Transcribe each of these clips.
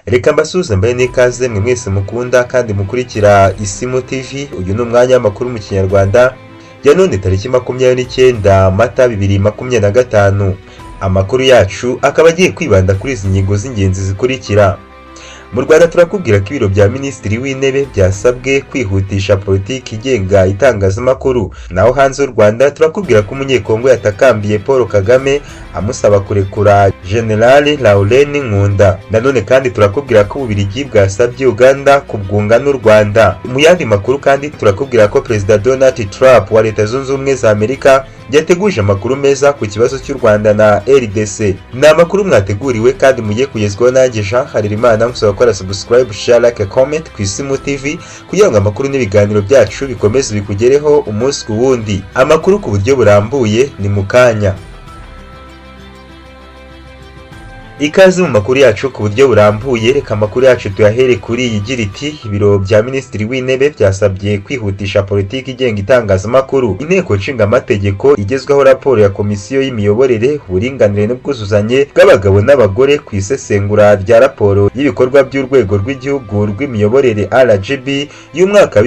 Reka mbasuze mbaye n'ikaze mwe mwese mukunda kandi mukurikira ISIMU TV. Uyu ni umwanya w'amakuru mu Kinyarwanda ya none tariki 29 Mata 2025. Amakuru yacu akaba agiye kwibanda kuri izi ngingo z'ingenzi zikurikira. Mu Rwanda turakubwira ko ibiro bya Minisitiri w'Intebe byasabwe kwihutisha politiki igenga itangazamakuru. Naho hanze y'u Rwanda turakubwira ko umunyekongo yatakambiye Paul Kagame amusaba kurekura General Laurent Nkunda. Nanone kandi turakubwira ko Ububiligi bwasabye Uganda kubwunga n'u Rwanda. Mu yandi makuru kandi turakubwira ko Perezida Donald Trump wa Leta Zunze Ubumwe za Amerika yateguje amakuru meza ku kibazo cy'u Rwanda na RDC. Ni amakuru mwateguriwe kandi mugiye kugezwaho nanjye Jean Harerimana. Musaba gukora subscribe, share, like, comment ku ISIMU TV kugira ngo amakuru n'ibiganiro byacu bikomeze bikugereho umunsi ku wundi. Amakuru ku buryo burambuye ni mukanya. Ikaze mu makuru yacu ku buryo burambuye. Reka amakuru yacu tuyahere kuri iyi gira iti ibiro bya Minisitiri w'Intebe byasabye kwihutisha politiki igenga itangazamakuru. Inteko nshinga amategeko igezweho raporo ya Komisiyo y'Imiyoborere, Uburinganire n'Ubwuzuzanye bw'abagabo n'abagore ku isesengura rya raporo y'ibikorwa by'urwego rw'igihugu rw'imiyoborere RGB y'umwaka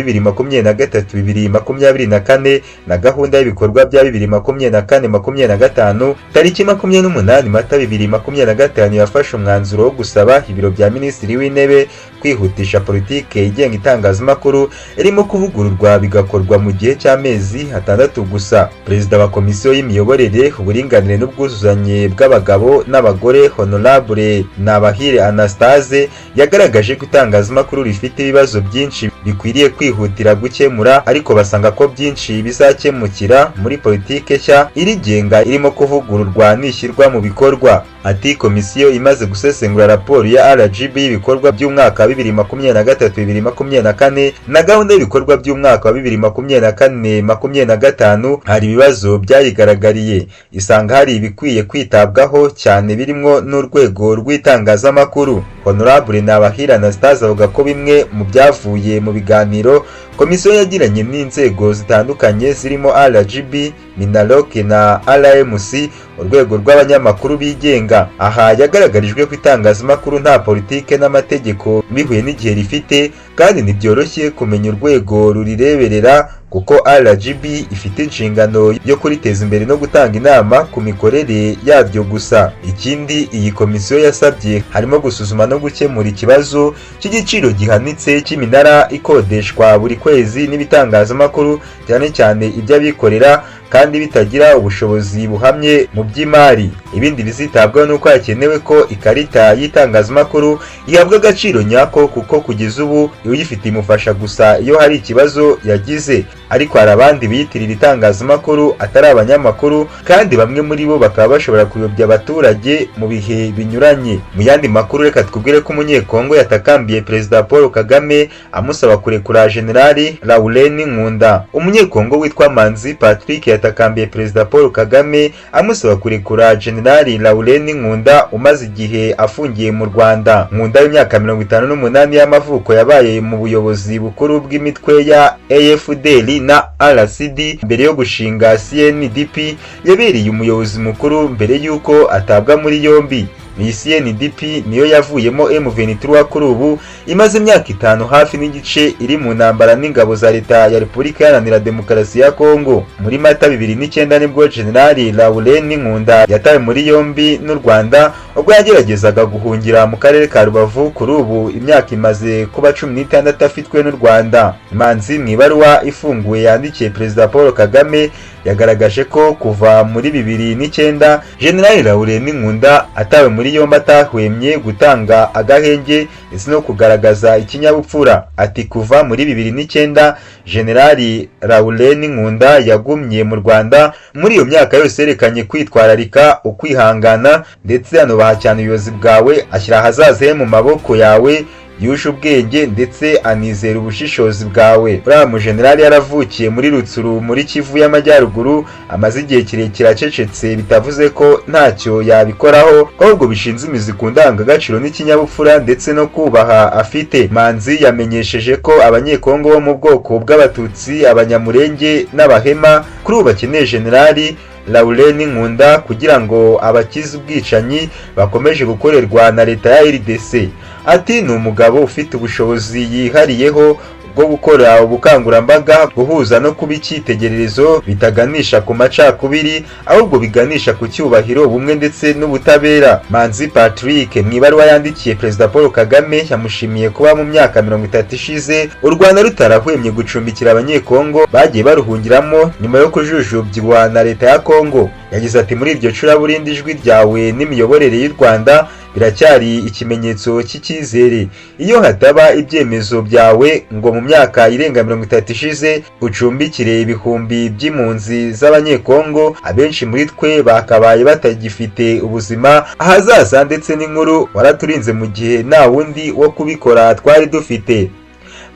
2023-2024 na gahunda y'ibikorwa bya 2024-2025 tariki 28 Mata 2025 yafashe umwanzuro wo gusaba ibiro bya Minisitiri w'Intebe kwihutisha politike igenga itangazamakuru irimo kuvugururwa bigakorwa mu gihe cy'amezi 6 gusa. Perezida wa Komisiyo y'Imiyoborere, Uburinganire n'Ubwuzuzanye bw'abagabo n'abagore Honorable Nabahire Anastase yagaragaje ko itangazamakuru rifite ibibazo byinshi bikwiriye kwihutira gukemura, ariko basanga ko byinshi bizakemukira muri politike nshya irigenga irimo kuvugururwa n'ishyirwa mu bikorwa. Ati komisiyo imaze gusesengura raporo ya RGB y'ibikorwa by'umwaka 2023-2024 na gahunda y'ibikorwa by'umwaka wa 2024-2025 hari ibibazo byayigaragariye. Isanga hari ibikwiye kwitabwaho cyane birimo n'urwego rw'itangazamakuru. Honorable Nabahire Anastase avuga ko bimwe mu byavuye mu biganiro komisiyo yagiranye n'inzego zitandukanye zirimo RGB, Minaloc na RMC, urwego rw'abanyamakuru bigenga. Aha yagaragarijwe ko itangazamakuru nta politike n'amategeko bihuye n'igihe rifite, kandi ntibyoroshye kumenya urwego rurireberera kuko RGB ifite inshingano yo kuriteza imbere no gutanga inama ku mikorere yabyo gusa. Ikindi iyi komisiyo yasabye harimo gusuzuma no gukemura ikibazo cy'igiciro gihanitse cy'iminara ikodeshwa buri kwezi n'ibitangazamakuru, cyane cyane iby'abikorera kandi bitagira ubushobozi buhamye mu by'imari. Ibindi bizitabwaho nuko hakenewe ko ikarita y'itangazamakuru ihabwa agaciro nyako, kuko kugeza ubu uyifite imufasha gusa iyo hari ikibazo yagize, ariko hari abandi biyitirira itangazamakuru atari abanyamakuru, kandi bamwe muri bo bakaba bashobora kuyobya abaturage mu bihe binyuranye. Mu yandi makuru reka twubwire ko umunyekongo yatakambiye Perezida Paul Kagame amusaba kurekura General Laurent Nkunda. Umunyekongo witwa Manzi Patrick yatakambiye Perezida Paul Kagame amusaba kurekura General Laurent Nkunda umaze igihe afungiye mu Rwanda. Nkunda w'imyaka 58 y'amavuko yabaye mu buyobozi bukuru bw'imitwe ya AFDL na RCD mbere yo gushinga CNDP. Yabereye umuyobozi mukuru mbere y'uko atabwa muri yombi. Iyi CNDP niyo yavuyemo M23 kuri ubu imaze imyaka 5 hafi n'igice iri mu ntambara n'ingabo za Leta ya Repubulika Iharanira Demokarasi ya Congo. Muri Mata 2009 nibwo General Laurent Nkunda yatawe muri yombi n'u Rwanda ubwo yageragezaga guhungira mu karere ka Rubavu. Kuri ubu imyaka imaze kuba 16 afitwe n'u Rwanda. Manzi mu ibaruwa ifunguye yandikiye Perezida Paul Kagame yagaragaje ko kuva muri 2009 General Laurent Nkunda atawe muri yombi atahwemye gutanga agahenge ndetse no kugaragaza ikinyabupfura. Ati kuva muri 2009 General Laurent Nkunda yagumye mu Rwanda. Muri iyo myaka yose yerekanye kwitwararika, ukwihangana ndetse anubaha cyane ubuyobozi bwawe, ashyira ahazaza mu maboko yawe, yuje ubwenge ndetse anizera ubushishozi bwawe. Uriya mujenerali yaravukiye muri Rutsuru muri Kivu y'Amajyaruguru, amaze igihe kirekire acecetse, bitavuze ko ntacyo yabikoraho, ahubwo bishinze imizi ku ndangagaciro n'ikinyabupfura ndetse no kubaha afite. Manzi yamenyesheje ko abanyekongo bo mu bwoko bw'Abatutsi, Abanyamurenge n'Abahema kuri ubu bakeneye generali Laurent Nkunda kugira ngo abakize ubwicanyi bakomeje gukorerwa na leta ya RDC. Ati ni umugabo ufite ubushobozi yihariyeho bwo gukora ubukangurambaga, guhuza no kuba icyitegererezo bitaganisha ku macakubiri ahubwo biganisha ku cyubahiro, ubumwe ndetse n'ubutabera. Manzi Patrick mu ibaruwa yandikiye Perezida Paul Kagame yamushimiye kuba mu myaka 30 ishize u Rwanda rutarahwemye gucumbikira abanyekongo bagiye baruhungiramo nyuma yo kujujubywa na leta ya Congo. Yagize ati muri iryo curaburindi ijwi ryawe n'imiyoborere y'u Rwanda biracyari ikimenyetso cy'icyizere. Iyo hataba ibyemezo byawe ngo mu myaka irenga 30 ishize ucumbikire ibihumbi by'impunzi z'abanyekongo, abenshi muri twe bakabaye batagifite ubuzima ahazaza ndetse n'inkuru waraturinze mu gihe nta wundi wo kubikora twari dufite.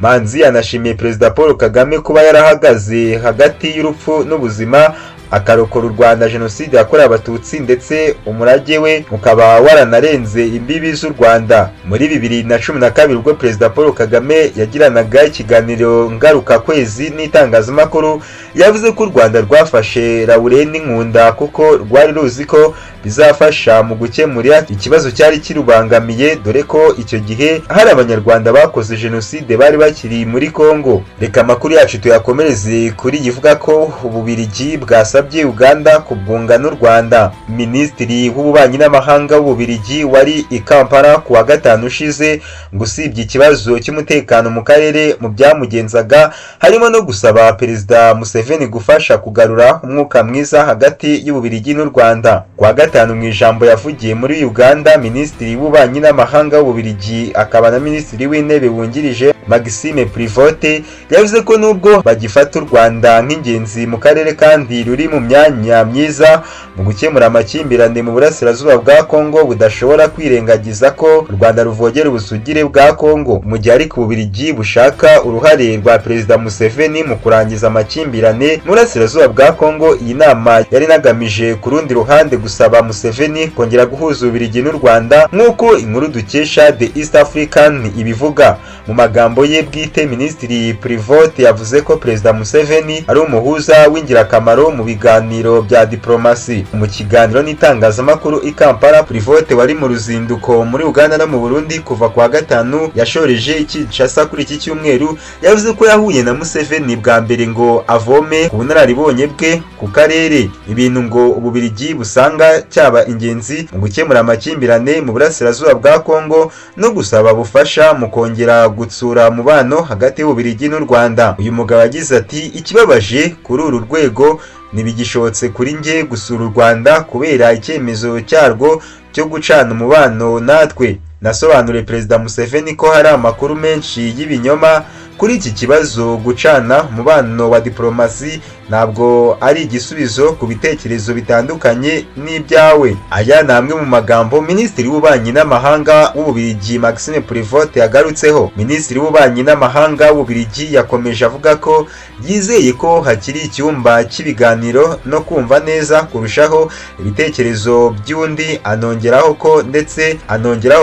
Manzi anashimiye Perezida Paul Kagame kuba yarahagaze hagati y'urupfu n'ubuzima akarokora u Rwanda jenoside yakorewe abatutsi ndetse umurage we ukaba waranarenze imbibi z'u Rwanda. Muri 2012 ubwo Perezida Paul Kagame yagiranaga ikiganiro ngaruka kwezi n'itangazamakuru yavuze ko u Rwanda rwafashe Laurent Nkunda kuko rwari ruzi ko bizafasha mu gukemura ikibazo cyari kirubangamiye, dore ko icyo gihe hari abanyarwanda bakoze jenoside bari bakiri muri Congo. Reka amakuru yacu tuyakomereze kuri yivuga ko Ububiligi bwasabye Uganda kubwunga n'u Rwanda. Minisitiri w'ububanyi n'amahanga w'Ububiligi wari i Kampala ku wa gatanu ushize ngo usibye ikibazo cy'umutekano mu karere mu byamugenzaga harimo no gusaba Perezida Museveni gufasha kugarura umwuka mwiza hagati y'Ububiligi n'u Rwanda. Ku wa gatanu mu ijambo yavugiye muri Uganda, Minisitiri w'ububanyi n'amahanga w'Ububiligi akaba na Minisitiri w'intebe wungirije Maxime Privote yavuze ko nubwo bagifata u Rwanda nk'ingenzi mu karere kandi ruri mu myanya myiza mu gukemura amakimbirane mu burasirazuba bwa Congo, budashobora kwirengagiza ko u Rwanda ruvogera ubusugire bwa Congo. Mu gihe ariko Ububiligi bushaka uruhare rwa Perezida Museveni mu kurangiza amakimbirane mu burasirazuba bwa Congo, iyi nama yari nagamije ku rundi ruhande gusaba Museveni kongera guhuza Ububiligi n'u Rwanda nk'uko inkuru dukesha The East African ibivuga. Mu magambo ye bwite, Minisitiri Privote yavuze ko Perezida Museveni ari umuhuza w'ingirakamaro mu biganiro bya diplomasi. Mu kiganiro n'itangazamakuru i Kampala, Privote wari mu ruzinduko muri Uganda no mu Burundi kuva kwa gatanu yashoreje Kinshasa kuri iki cyumweru, yavuze ko yahuye na Museveni bwa mbere ngo avome ku bunararibonye bwe ku karere, ibintu ngo Ububiligi busanga cyaba ingenzi mu gukemura amakimbirane mu burasirazuba bwa Congo no gusaba bufasha mu kongera gutsura umubano hagati y'Ububiligi n'u Rwanda. Uyu mugabo yagize ati ikibabaje kuri uru rwego ntibigishobotse kuri nge gusura u Rwanda kubera icyemezo cyarwo cyo gucana umubano natwe. Nasobanuriye Perezida Museveni ko hari amakuru menshi y'ibinyoma kuri iki kibazo. Gucana umubano wa diplomasi ntabwo ari igisubizo ku bitekerezo bitandukanye n'ibyawe. Aya ni amwe mu magambo Minisitiri w'ububanyi n'amahanga w'Ububiligi Maxime Privote yagarutseho. Minisitiri w'ububanyi n'amahanga w'Ububiligi yakomeje avuga ko yizeye ko hakiri icyumba cy'ibiganiro no kumva neza kurushaho ibitekerezo by'undi, anongeraho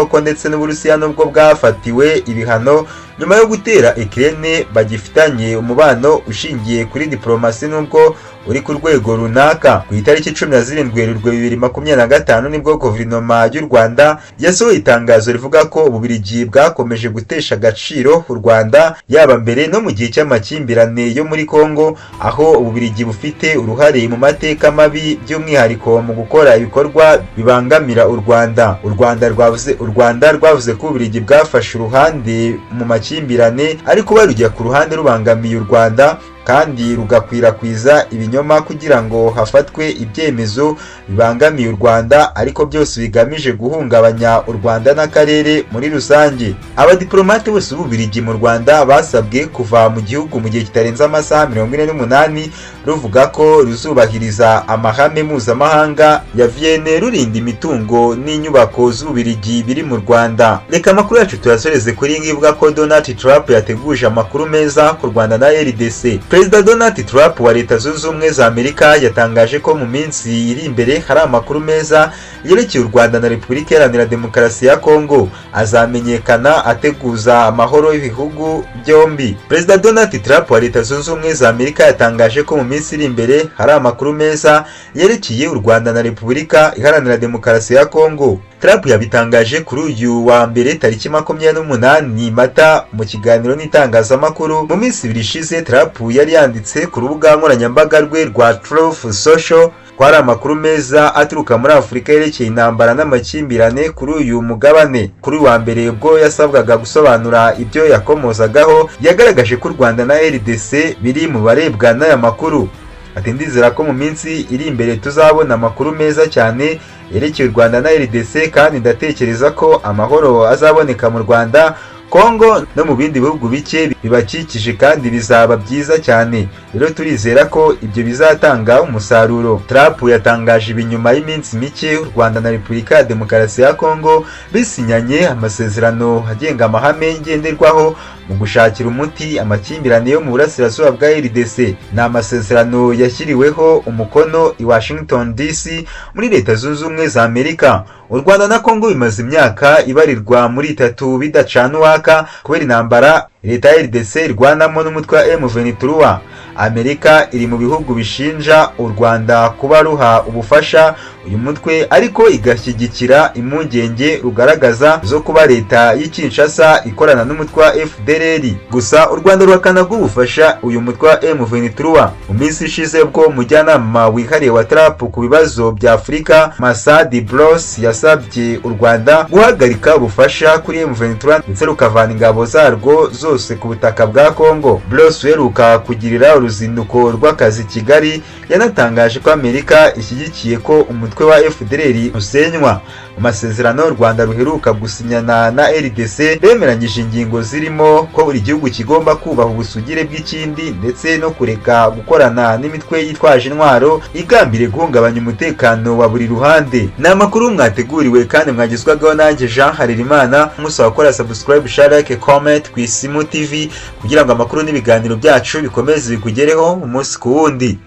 ko ndetse n'Uburusiya nubwo bwafatiwe ibihano nyuma yo gutera Ukraine bagifitanye umubano ushingiye kuri diplomasi nubwo uri ku rwego runaka. Ku itariki 17 Werurwe 2025 nibwo guverinoma y'u Rwanda yasohoye itangazo rivuga ko Ububiligi bwakomeje gutesha agaciro u Rwanda yaba mbere no mu gihe cy'amakimbirane yo muri Congo, aho Ububiligi bufite uruhare mu mateka mabi by'umwihariko mu gukora ibikorwa bibangamira u Rwanda. U Rwanda rwavuze ko Ububiligi bwafashe uruhande mu makimbirane ariko barujya ku ruhande rubangamiye u Rwanda kandi rugakwirakwiza ibinyoma kugira ngo hafatwe ibyemezo bibangamiye u Rwanda, ariko byose bigamije guhungabanya u Rwanda n'akarere muri rusange. Abadiplomate bose b'Ububiligi mu Rwanda basabwe kuva mu gihugu mu gihe kitarenze amasaha 48 ruvuga ko ruzubahiriza amahame mpuzamahanga ya Vienne rurinda imitungo n'inyubako z'Ububiligi biri mu Rwanda. Reka amakuru yacu tuyasoreze kuri ngivuga ko Donald Trump yateguje amakuru meza ku Rwanda na RDC. Perezida Donald Trump wa Leta Zunze Ubumwe za Amerika yatangaje ko mu minsi iri imbere hari amakuru meza yerekeye u Rwanda na Repubulika Iharanira Demokarasi ya Congo azamenyekana ateguza amahoro y'ibihugu byombi. Perezida Donald Trump wa Leta Zunze Ubumwe za Amerika yatangaje ko mu minsi iri imbere hari amakuru meza yerekeye u Rwanda na Repubulika Iharanira Demokarasi ya Congo. Trump yabitangaje kuri uyu wa mbere tariki 28 Mata mu kiganiro n'itangazamakuru. Mu minsi ibiri ishize Trump yari yanditse ku rubuga nkoranyambaga rwe rwa Truth Social ko hari amakuru meza aturuka muri Afurika yerekeye intambara n'amakimbirane kuri uyu mugabane. Kuri wa mbere ubwo yasabwaga gusobanura ibyo yakomozagaho, yagaragaje ko u Rwanda na RDC biri mu barebwa n'aya makuru. Ati ndizera ko mu minsi iri imbere tuzabona amakuru meza cyane yerekeye u Rwanda na RDC, kandi ndatekereza ko amahoro azaboneka mu Rwanda, Congo no mu bindi bihugu bike bibakikije kandi bizaba byiza cyane. Rero turizera ko ibyo bizatanga umusaruro. Trump yatangaje ibi nyuma y'iminsi mike u Rwanda na Repubulika ya Demokarasi ya Congo bisinyanye amasezerano agenga amahame ngenderwaho mu gushakira umuti amakimbirane yo mu burasirazuba bwa RDC. Ni amasezerano yashyiriweho umukono i Washington DC muri Leta Zunze Ubumwe za Amerika. U Rwanda na Congo bimaze imyaka ibarirwa muri 3 bidacana uwaka kubera intambara Leta ya RDC irwanamo n'umutwe wa M23. Amerika iri mu bihugu bishinja u Rwanda kuba ruha ubufasha uyu mutwe, ariko igashyigikira impungenge rugaragaza zo kuba Leta y'Kinshasa ikorana n'umutwe wa FDLR. Gusa u Rwanda ruhakana ubufasha uyu mutwe wa M23. Mu minsi ishize bwo umujyanama wihariye wa Trump ku bibazo bya Afurika Masadi Bros yasabye u Rwanda guhagarika ubufasha kuri M23 ndetse rukavana ingabo zarwo zose ku butaka bwa Congo. Bros uheruka kugirira uruzinduko rw'akazi Kigali yanatangaje ko Amerika ishyigikiye ko umutwe wa FDLR usenywa. Mu masezerano u Rwanda ruheruka gusinyana na RDC bemeranyije ingingo zirimo ko buri gihugu kigomba kubaha ubusugire bw'ikindi ndetse no kureka gukorana n'imitwe yitwaje intwaro igambire guhungabanya umutekano wa buri ruhande. Ni amakuru mwateguriwe kandi mwagizwagaho nanjye Jean Harerimana. Musaba gukora subscribe, share, like, comment ku ISIMU TV kugira ngo amakuru n'ibiganiro byacu bikomeze bikugereho umunsi ku wundi.